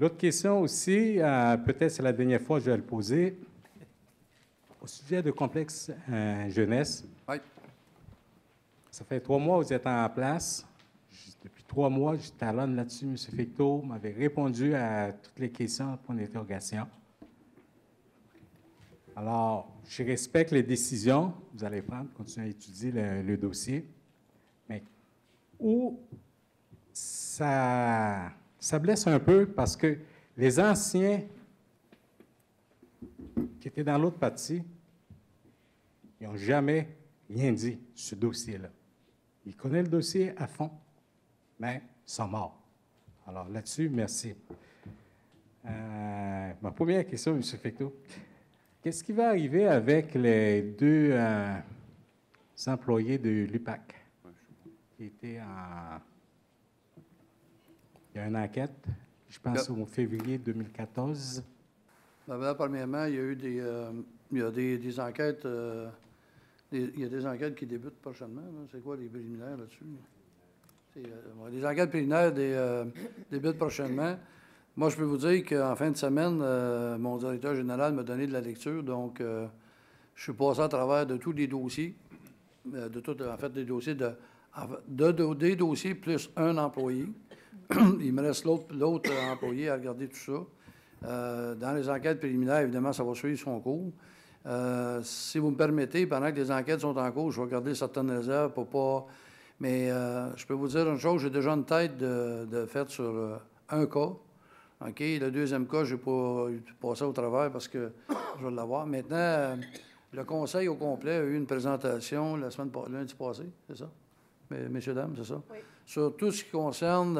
L'autre question aussi, peut-être c'est la dernière fois que je vais le poser, au sujet de complexe jeunesse. Oui. Ça fait 3 mois que vous êtes en place. Depuis 3 mois, je talonne là-dessus. M. Fecteau m'avait répondu à toutes les questions, point d'interrogation. Alors, je respecte les décisions que vous allez prendre, continuer à étudier le dossier. Mais où ça blesse un peu parce que les anciens qui étaient dans l'autre partie, ils n'ont jamais rien dit sur ce dossier-là. Ils connaissent le dossier à fond, mais ils sont morts. Alors là-dessus, merci. Ma première question, M. Fecteau. Qu'est-ce qui va arriver avec les 2 employés de l'UPAC qui étaient en... Il y a une enquête, je pense au février 2014. D'abord, premièrement, il y a eu des enquêtes. Il y a des enquêtes qui débutent prochainement. C'est quoi les préliminaires là-dessus? Les enquêtes préliminaires débutent prochainement. Moi, je peux vous dire qu'en fin de semaine, mon directeur général m'a donné de la lecture. Donc, je suis passé à travers de tous les dossiers, des dossiers des dossiers plus un employé. Il me reste l'autre employé à regarder tout ça. Dans les enquêtes préliminaires, évidemment, ça va suivre son cours. Si vous me permettez, pendant que les enquêtes sont en cours, je vais garder certaines réserves pour pas... Mais je peux vous dire une chose, j'ai déjà une tête de fait sur un cas. OK? Le deuxième cas, je n'ai pas passé au travers parce que je vais l'avoir. Maintenant, le conseil au complet a eu une présentation lundi passé, c'est ça? Messieurs, dames, c'est ça? Oui. Sur tout ce qui concerne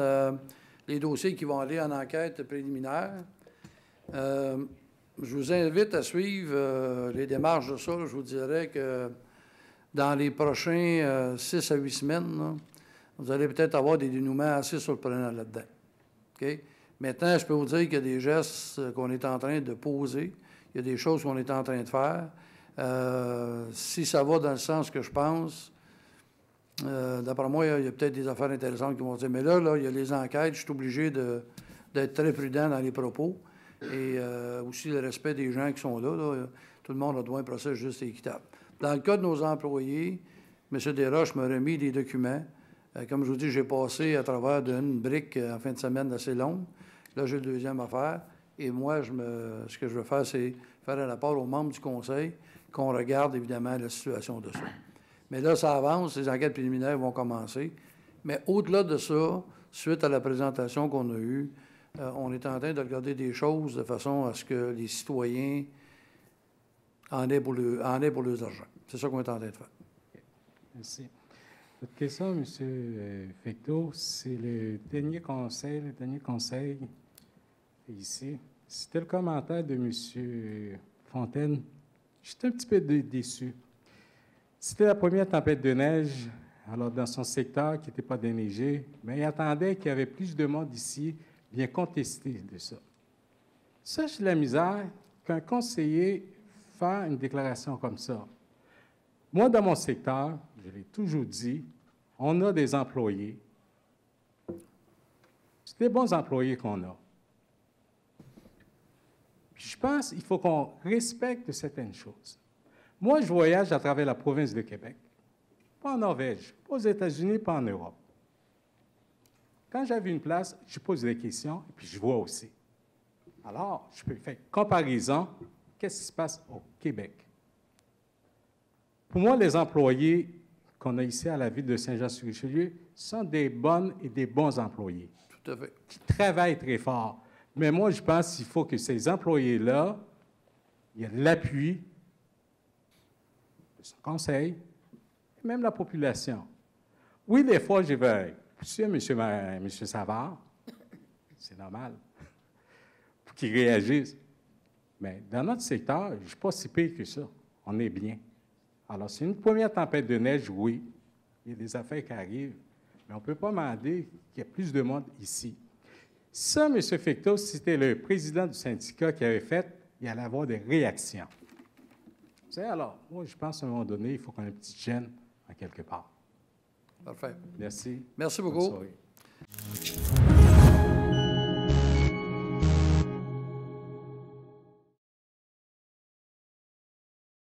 les dossiers qui vont aller en enquête préliminaire. Je vous invite à suivre les démarches de ça. Je vous dirais que dans les prochains 6 à 8 semaines, là, vous allez peut-être avoir des dénouements assez surprenants là-dedans. OK? Maintenant, je peux vous dire qu'il y a des gestes qu'on est en train de poser. Il y a des choses qu'on est en train de faire. Si ça va dans le sens que je pense, d'après moi, il y a peut-être des affaires intéressantes qui vont dire. Mais là, il y a les enquêtes. Je suis obligé d'être très prudent dans les propos. Et aussi le respect des gens qui sont là. Tout le monde a droit à un procès juste et équitable. Dans le cas de nos employés, M. Desroches m'a remis des documents. Comme je vous dis, j'ai passé à travers d'une brique en fin de semaine assez longue. Là, j'ai le deuxième à faire. Et moi, ce que je veux faire, c'est faire un rapport aux membres du conseil qu'on regarde, évidemment, la situation de ça. Mais là, ça avance. Les enquêtes préliminaires vont commencer. Mais au-delà de ça, suite à la présentation qu'on a eue, on est en train de regarder des choses de façon à ce que les citoyens en aient pour leurs argent. C'est ça qu'on est en train de faire. Merci. Votre question, M. Fecteau, c'est le dernier conseil ici. C'était le commentaire de M. Fontaine. J'étais un petit peu déçu. C'était la première tempête de neige, alors dans son secteur qui n'était pas déneigé, mais il attendait qu'il y avait plus de monde ici bien contester de ça. Ça, c'est la misère qu'un conseiller fasse une déclaration comme ça. Moi, dans mon secteur, je l'ai toujours dit, on a des employés. C'est des bons employés qu'on a. Puis je pense qu'il faut qu'on respecte certaines choses. Moi, je voyage à travers la province de Québec, pas en Norvège, pas aux États-Unis, pas en Europe. Quand j'avais une place, je pose des questions et puis je vois aussi. Alors, je peux faire comparaison. Qu'est-ce qui se passe au Québec? Pour moi, les employés qu'on a ici à la ville de Saint-Jean-sur-Richelieu sont des bonnes et des bons employés. Tout à fait. Qui travaillent très fort. Mais moi, je pense qu'il faut que ces employés-là, il y ait l'appui de son conseil, et même la population. Oui, des fois, je vais pousser M. Savard, c'est normal, pour qu'il réagisse. Mais dans notre secteur, je ne suis pas si pire que ça. On est bien. Alors, c'est une première tempête de neige, oui. Il y a des affaires qui arrivent. Mais on ne peut pas demander qu'il y ait plus de monde ici. Ça, M. Fecteau, si c'était le président du syndicat qui avait fait, il allait avoir des réactions. Vous savez, alors, moi, je pense qu'à un moment donné, il faut qu'on ait une petite gêne en quelque part. Parfait. Merci. Merci beaucoup.